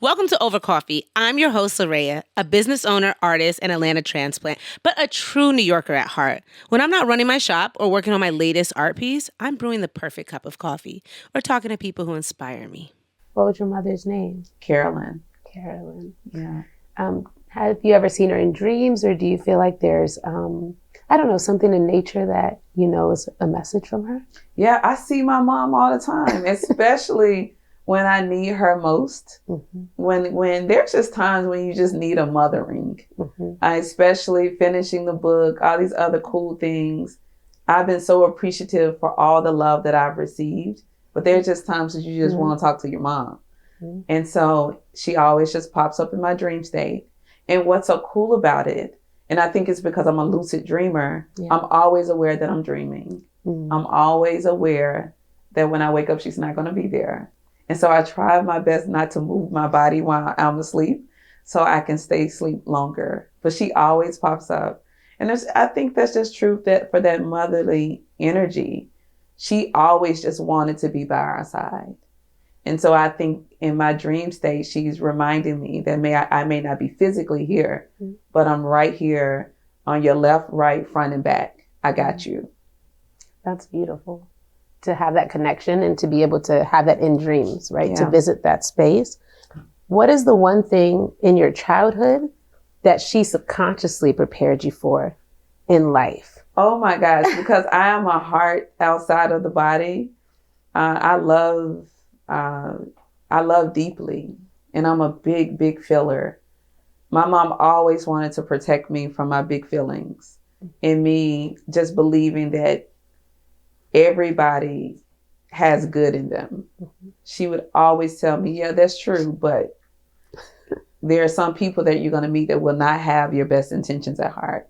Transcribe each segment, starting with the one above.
Welcome to Over Coffee. I'm your host, LaRayia, a business owner, artist, and Atlanta transplant, but a true New Yorker at heart. When I'm not running my shop or working on my latest art piece, I'm brewing the perfect cup of coffee or talking to people who inspire me. What was your mother's name? Carolyn. Carolyn. Yeah. Have you ever seen her in dreams, or do you feel like there's, something in nature that you know is a message from her? Yeah, I see my mom all the time, especially when I need her most. Mm-hmm. When there's just times when you just need a mothering. Mm-hmm. Especially finishing the book, all these other cool things. I've been so appreciative for all the love that I've received, but there's just times that you just want to talk to your mom. Mm-hmm. And so she always just pops up in my dream state. And what's so cool about it, and I think it's because I'm a lucid dreamer, I'm always aware that I'm dreaming. Mm-hmm. I'm always aware that when I wake up, she's not going to be there. And so I try my best not to move my body while I'm asleep so I can stay asleep longer. But she always pops up. And I think that's just true that for that motherly energy, she always just wanted to be by our side. And so I think in my dream state, she's reminding me that I may not be physically here, but I'm right here on your left, right, front, and back. I got you. That's beautiful. To have that connection and to be able to have that in dreams, right? Yeah. To visit that space. What is the one thing in your childhood that she subconsciously prepared you for in life? Oh my gosh, because I am a heart outside of the body. I love deeply, and I'm a big, big feeler. My mom always wanted to protect me from my big feelings and me just believing that everybody has good in them. Mm-hmm. She would always tell me, yeah, that's true, but there are some people that you're going to meet that will not have your best intentions at heart.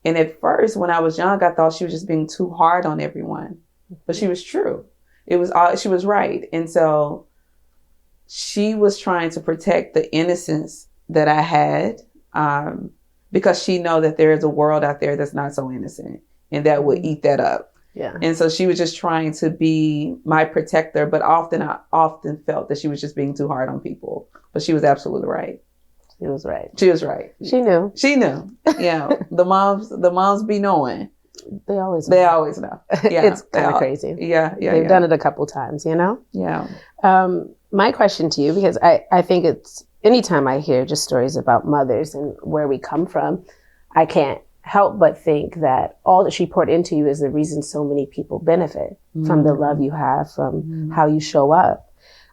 And at first, when I was young, I thought she was just being too hard on everyone, but she was true. She was right. And so she was trying to protect the innocence that I had, because she know that there is a world out there that's not so innocent and that would eat that up. Yeah. And so she was just trying to be my protector, but I often felt that she was just being too hard on people. But she was absolutely right. She was right. She was right. She knew. She knew. Yeah. The moms be knowing. They always know. They always know. Yeah. It's kind of crazy. Yeah. They've done it a couple times, you know? Yeah. My question to you, because I think it's anytime I hear just stories about mothers and where we come from, I can't help but think that all that she poured into you is the reason so many people benefit from the love you have, from how you show up.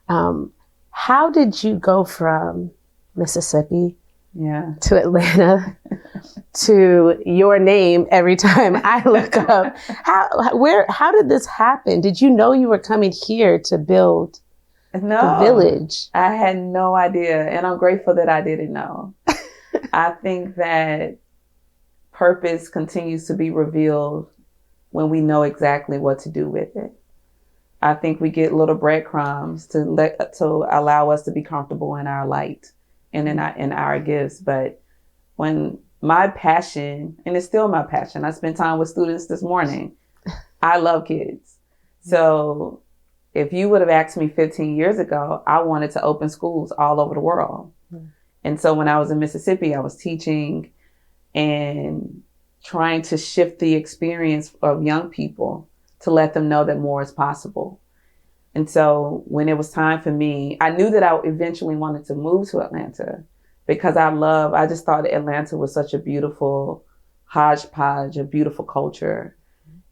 How did you go from Mississippi to Atlanta to your name every time I look up? How did this happen? Did you know you were coming here to build the village? I had no idea, and I'm grateful that I didn't know. I think that purpose continues to be revealed when we know exactly what to do with it. I think we get little breadcrumbs to allow us to be comfortable in our light and in our gifts. But when my passion, and it's still my passion, I spent time with students this morning. I love kids. So if you would have asked me 15 years ago, I wanted to open schools all over the world. And so when I was in Mississippi, I was teaching and trying to shift the experience of young people to let them know that more is possible. And so when it was time for me, I knew that I eventually wanted to move to Atlanta because I just thought Atlanta was such a beautiful hodgepodge, a beautiful culture.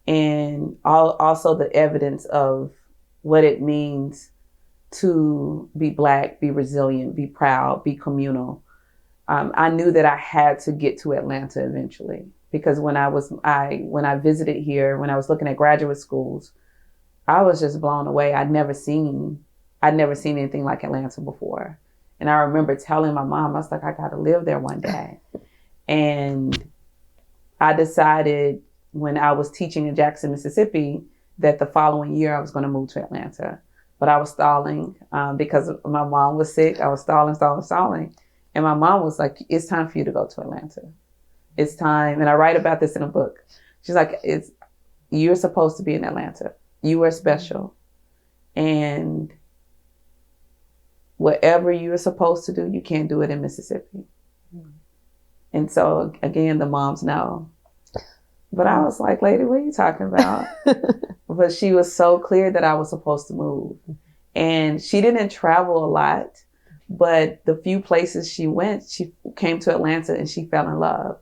And also the evidence of what it means to be Black, be resilient, be proud, be communal. I knew that I had to get to Atlanta eventually because when I visited here, when I was looking at graduate schools, I was just blown away. I'd never seen anything like Atlanta before. And I remember telling my mom, I was like, I got to live there one day. And I decided when I was teaching in Jackson, Mississippi, that the following year I was going to move to Atlanta. But I was stalling because my mom was sick. I was stalling. And my mom was like, it's time for you to go to Atlanta. It's time. And I write about this in a book. She's like, you're supposed to be in Atlanta. You are special. And whatever you're supposed to do, you can't do it in Mississippi. And so again, the moms know. But I was like, lady, what are you talking about? But she was so clear that I was supposed to move. And she didn't travel a lot, but the few places she went, she came to Atlanta and she fell in love.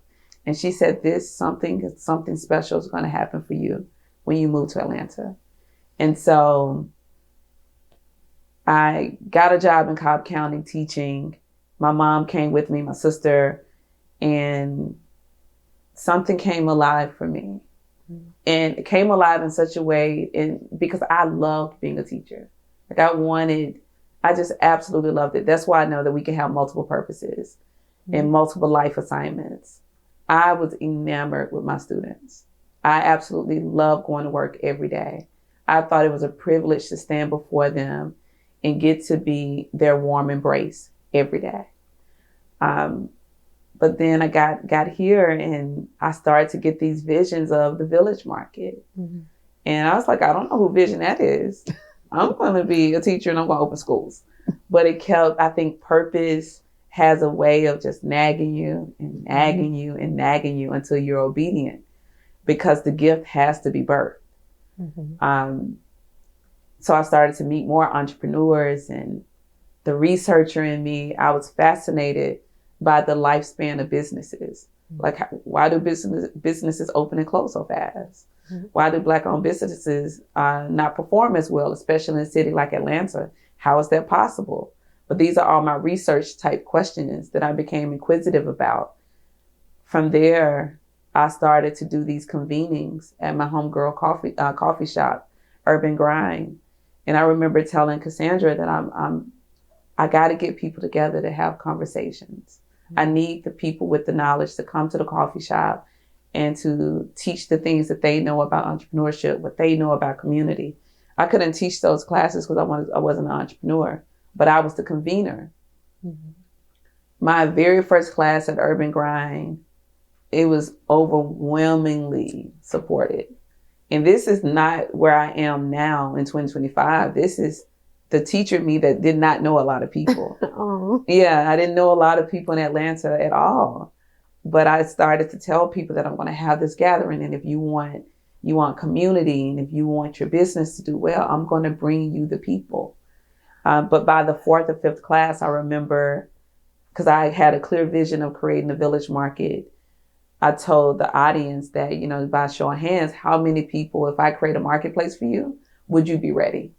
And she said, something special is going to happen for you when you move to Atlanta. And so I got a job in Cobb County teaching. My mom came with me, my sister, and something came alive for me. And it came alive in such a way because I loved being a teacher. Like I just absolutely loved it. That's why I know that we can have multiple purposes and multiple life assignments. I was enamored with my students. I absolutely loved going to work every day. I thought it was a privilege to stand before them and get to be their warm embrace every day. But then I got here and I started to get these visions of the Village Market. And I was like, I don't know who vision that is. I'm going to be a teacher and I'm going to open schools. But I think purpose has a way of just nagging you and nagging you and nagging you until you're obedient, because the gift has to be birthed. So I started to meet more entrepreneurs, and the researcher in me, I was fascinated by the lifespan of businesses. Like, why do businesses open and close so fast? Why do Black-owned businesses not perform as well, especially in a city like Atlanta? How is that possible? But these are all my research type questions that I became inquisitive about. From there, I started to do these convenings at my homegirl coffee shop, Urban Grind. And I remember telling Cassandra that I got to get people together to have conversations. I need the people with the knowledge to come to the coffee shop and to teach the things that they know about entrepreneurship, what they know about community. I couldn't teach those classes because I wasn't an entrepreneur, but I was the convener. My very first class at Urban Grind, it was overwhelmingly supported. And this is not where I am now in 2025. This is the teacher me that did not know a lot of people. Yeah, I didn't know a lot of people in Atlanta at all. But I started to tell people that I'm going to have this gathering. And if you want community, and if you want your business to do well, I'm going to bring you the people. But by the 4th or 5th class, I remember, because I had a clear vision of creating a Village Market, I told the audience that, by show of hands, how many people, if I create a marketplace for you, would you be ready?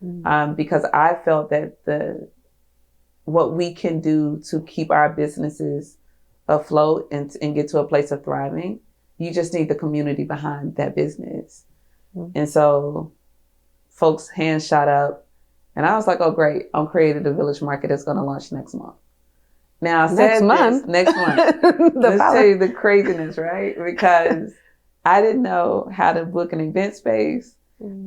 Because I felt that what we can do to keep our businesses afloat and get to a place of thriving, you just need the community behind that business. And so folks' hands shot up, and I was like, oh, great. I'm creating a Village Market that's going to launch next month. Now, next month. Let's tell you the craziness, right? Because I didn't know how to book an event space.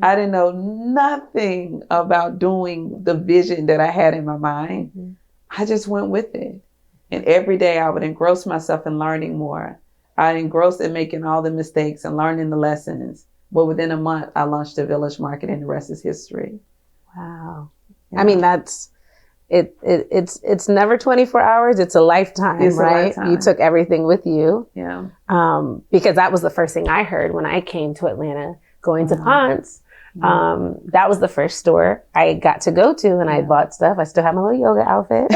I didn't know nothing about doing the vision that I had in my mind. I just went with it. And every day I would engross myself in learning more. I engrossed in making all the mistakes and learning the lessons. But within a month, I launched a Village Market, and the rest is history. Wow. Yeah. I mean, it's never 24 hours. It's a lifetime, right? You took everything with you. Yeah. Because that was the first thing I heard when I came to Atlanta, going to Ponce. That was the first store I got to go to, and I bought stuff. I still have my little yoga outfit.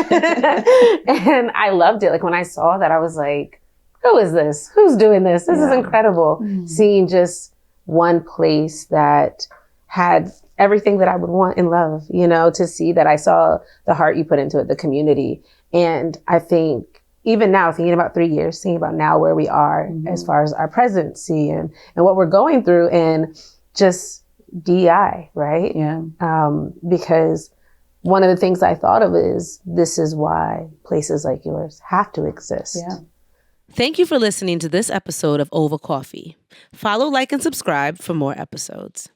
And I loved it. Like, when I saw that, I was like, who is this? Who's doing this? This is incredible. Seeing just one place that had everything that I would want in love, to see that I saw the heart you put into it, the community. And I think even now, thinking about 3 years, thinking about now where we are as far as our presidency and what we're going through, and just DEI, right? Yeah. Because one of the things I thought of is, this is why places like yours have to exist. Yeah. Thank you for listening to this episode of Over Coffee. Follow, like, and subscribe for more episodes.